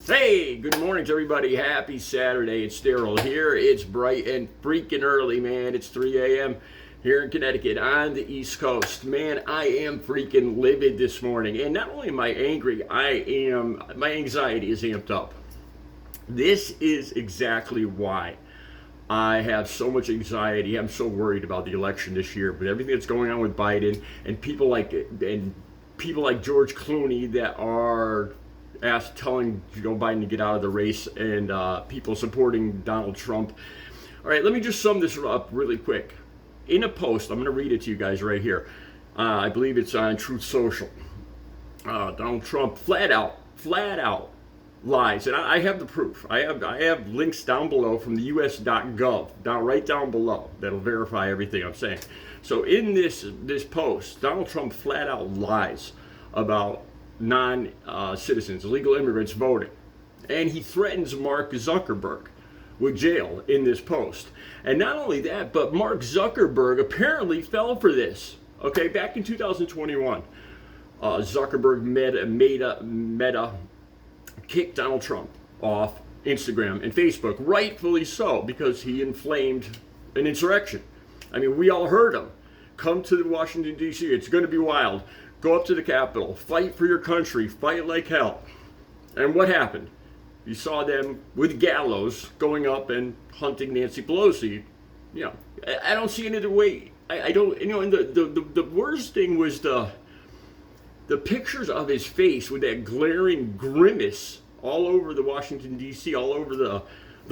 Hey, good morning to everybody. Happy Saturday. It's Daryl here. It's bright and freaking early, man. It's 3 a.m. here in Connecticut on the East Coast. Man, I am freaking livid this morning. And not only am I angry, my anxiety is amped up. This is exactly why I have so much anxiety. I'm so worried about the election this year, but everything that's going on with Biden and people like George Clooney that are telling Joe Biden to get out of the race, and people supporting Donald Trump. All right, let me just sum this up really quick. In a post, I'm going to read it to you guys right here. I believe it's on Truth Social. Donald Trump flat out lies, and I have the proof. I have links down below from the US.gov, right down below, that'll verify everything I'm saying. So in this post, Donald Trump flat out lies about non-citizens, illegal immigrants voting. And he threatens Mark Zuckerberg with jail in this post. And not only that, but Mark Zuckerberg apparently fell for this. Okay, back in 2021, Zuckerberg Meta kicked Donald Trump off Instagram and Facebook, rightfully so, because he inflamed an insurrection. I mean, we all heard him. Come to Washington, D.C., it's going to be wild. Go up to the Capitol, fight for your country, fight like hell. And what happened? You saw them with gallows going up and hunting Nancy Pelosi. You know, I don't see any other way. I don't, you know, and the worst thing was the pictures of his face with that glaring grimace all over the Washington, D.C., all over the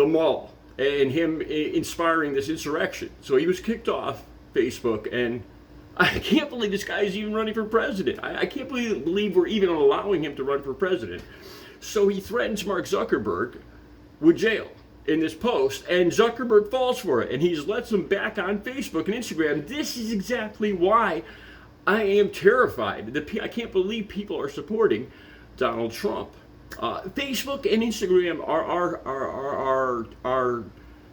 mall, and him inspiring this insurrection. So he was kicked off Facebook, and I can't believe this guy is even running for president. I can't believe we're even allowing him to run for president. So he threatens Mark Zuckerberg with jail in this post, and Zuckerberg falls for it, and he lets him back on Facebook and Instagram. This is exactly why I am terrified. I can't believe people are supporting Donald Trump. Facebook and Instagram are our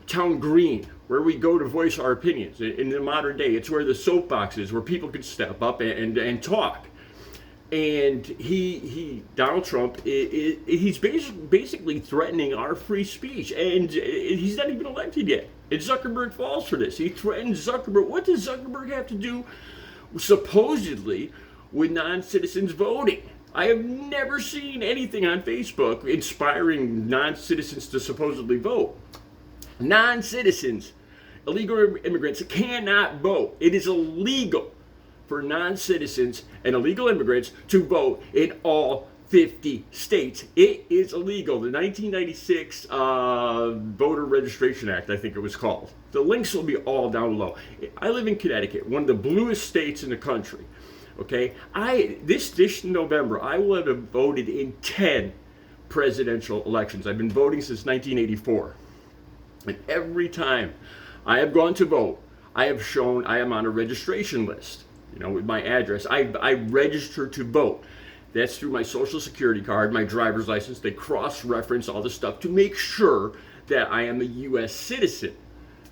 town green, where we go to voice our opinions. In the modern day, it's where the soapbox is, where people can step up and talk. And Donald Trump, he's basically threatening our free speech, and he's not even elected yet. And Zuckerberg falls for this. He threatens Zuckerberg. What does Zuckerberg have to do, supposedly, with non-citizens voting? I have never seen anything on Facebook inspiring non-citizens to supposedly vote. Non-citizens, illegal immigrants cannot vote. It is illegal for non-citizens and illegal immigrants to vote in all 50 states. It is illegal. The 1996 Voter Registration Act, I think it was called. The links will be all down below. I live in Connecticut, one of the bluest states in the country. Okay, this November, I will have voted in 10 presidential elections. I've been voting since 1984. And every time I have gone to vote, I have shown I am on a registration list, you know, with my address. I register to vote. That's through my social security card, my driver's license. They cross-reference all the stuff to make sure that I am a U.S. citizen.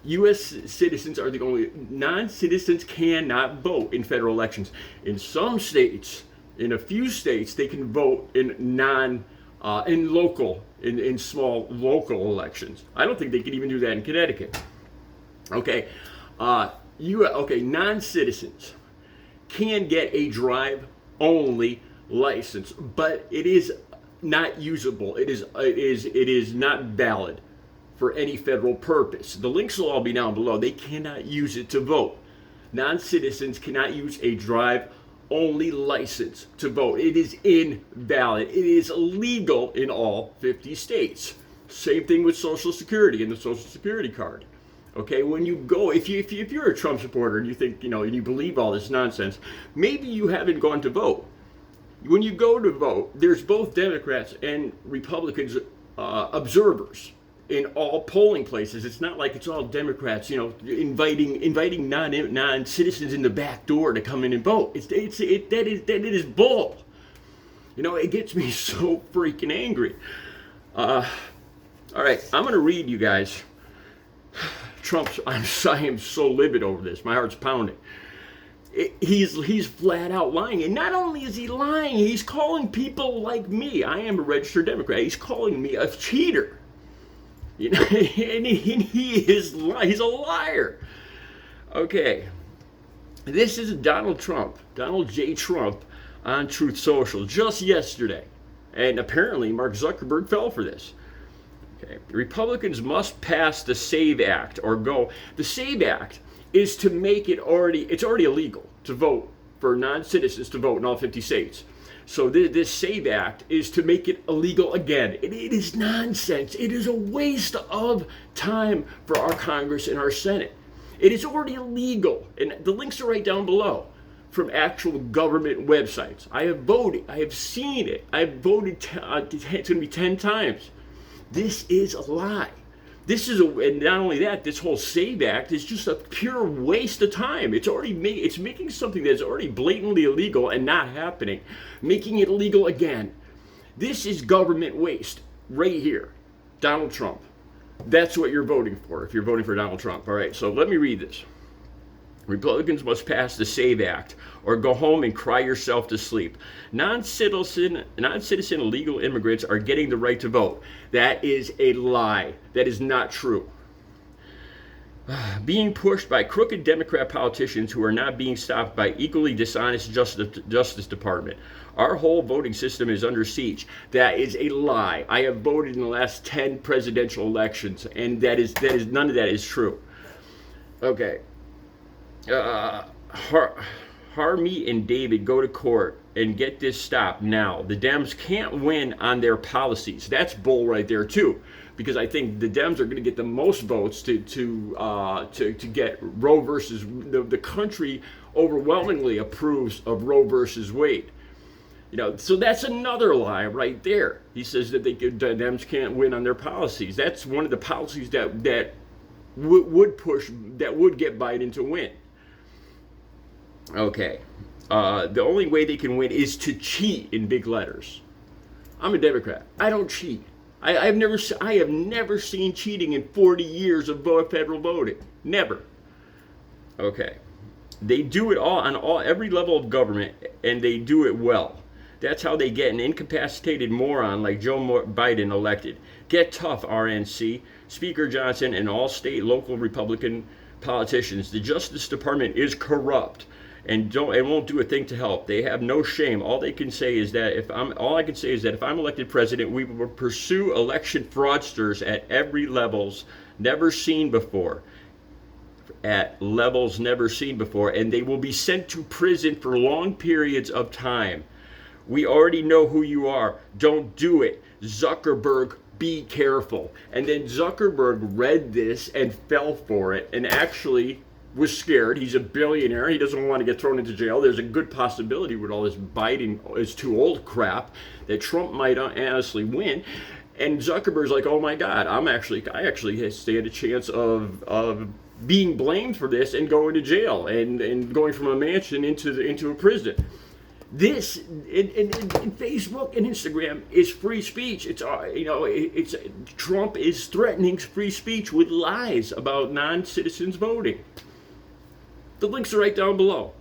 U.S. citizens are the only, non-citizens cannot vote in federal elections. In some states, in a few states, they can vote in small local elections. I don't think they can even do that in Connecticut. Okay, non-citizens can get a drive-only license, but it is not usable. It is not valid for any federal purpose. The links will all be down below. They cannot use it to vote. Non-citizens cannot use a drive-only license to vote. It is invalid. It is illegal in all 50 states. Same thing with Social Security and the Social Security card. Okay, when you go, if you're a Trump supporter and you think, you know, and you believe all this nonsense, maybe you haven't gone to vote. When you go to vote, there's both Democrats and Republicans observers in all polling places. It's not like it's all Democrats, you know, inviting non-citizens in the back door to come in and vote. That is bull. You know, it gets me so freaking angry. All right, I'm going to read you guys I am so livid over this. My heart's pounding. He's flat out lying. And not only is he lying, he's calling people like me. I am a registered Democrat. He's calling me a cheater. You know, and he is he's a liar. Okay. This is Donald J. Trump on Truth Social just yesterday. And apparently Mark Zuckerberg fell for this. Okay. Republicans must pass the SAVE Act or go. The SAVE Act is to make it's already illegal to vote for non-citizens to vote in all 50 states. So this SAVE Act is to make it illegal again. It is nonsense. It is a waste of time for our Congress and our Senate. It is already illegal, and the links are right down below from actual government websites. I have voted. I have seen it. I have voted. It's going to be 10 times. This is a lie. And not only that, this whole SAVE Act is just a pure waste of time. It's making something that's already blatantly illegal and not happening, making it illegal again. This is government waste right here. Donald Trump. That's what you're voting for if you're voting for Donald Trump. All right, so let me read this. Republicans must pass the SAVE Act or go home and cry yourself to sleep. Non-citizen illegal immigrants are getting the right to vote. That is a lie. That is not true. Being pushed by crooked Democrat politicians who are not being stopped by equally dishonest Justice Department. Our whole voting system is under siege. That is a lie. I have voted in the last 10 presidential elections, and that is none of that is true. Okay. Harmy and David go to court and get this stopped now. The Dems can't win on their policies. That's bull right there too, because I think the Dems are going to get the most votes to get Roe versus the country overwhelmingly approves of Roe versus Wade. You know, so that's another lie right there. He says that the Dems can't win on their policies. That's one of the policies that would get Biden to win. Okay, the only way they can win is to cheat in big letters. I'm a Democrat. I don't cheat. I have never seen cheating in 40 years of federal voting. Never. Okay, they do it all on every level of government, and they do it well. That's how they get an incapacitated moron like Joe Biden elected. Get tough, RNC, Speaker Johnson, and all state, local Republican politicians. The Justice Department is corrupt and won't do a thing to help. They have no shame. All I can say is that if I'm elected president, we will pursue election fraudsters at every levels never seen before. And they will be sent to prison for long periods of time. We already know who you are. Don't do it. Zuckerberg, be careful. And then Zuckerberg read this and fell for it and actually was scared. He's a billionaire. He doesn't want to get thrown into jail. There's a good possibility with all this Biden is too old crap that Trump might honestly win. And Zuckerberg's like, oh my God, I actually stand a chance of being blamed for this and going to jail and going from a mansion into a prison. This in Facebook and Instagram is free speech. It's Trump is threatening free speech with lies about non-citizens voting. The links are right down below.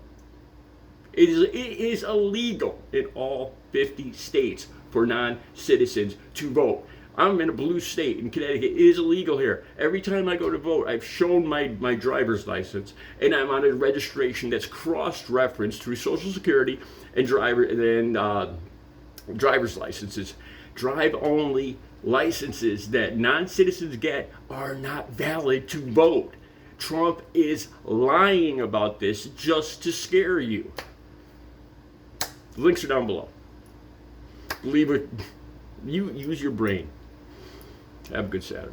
It is illegal in all 50 states for non-citizens to vote. I'm in a blue state in Connecticut. It is illegal here. Every time I go to vote, I've shown my driver's license, and I'm on a registration that's cross-referenced through Social Security and driver's licenses. Drive-only licenses that non-citizens get are not valid to vote. Trump is lying about this just to scare you. The links are down below. Believe it. You use your brain. Have a good Saturday.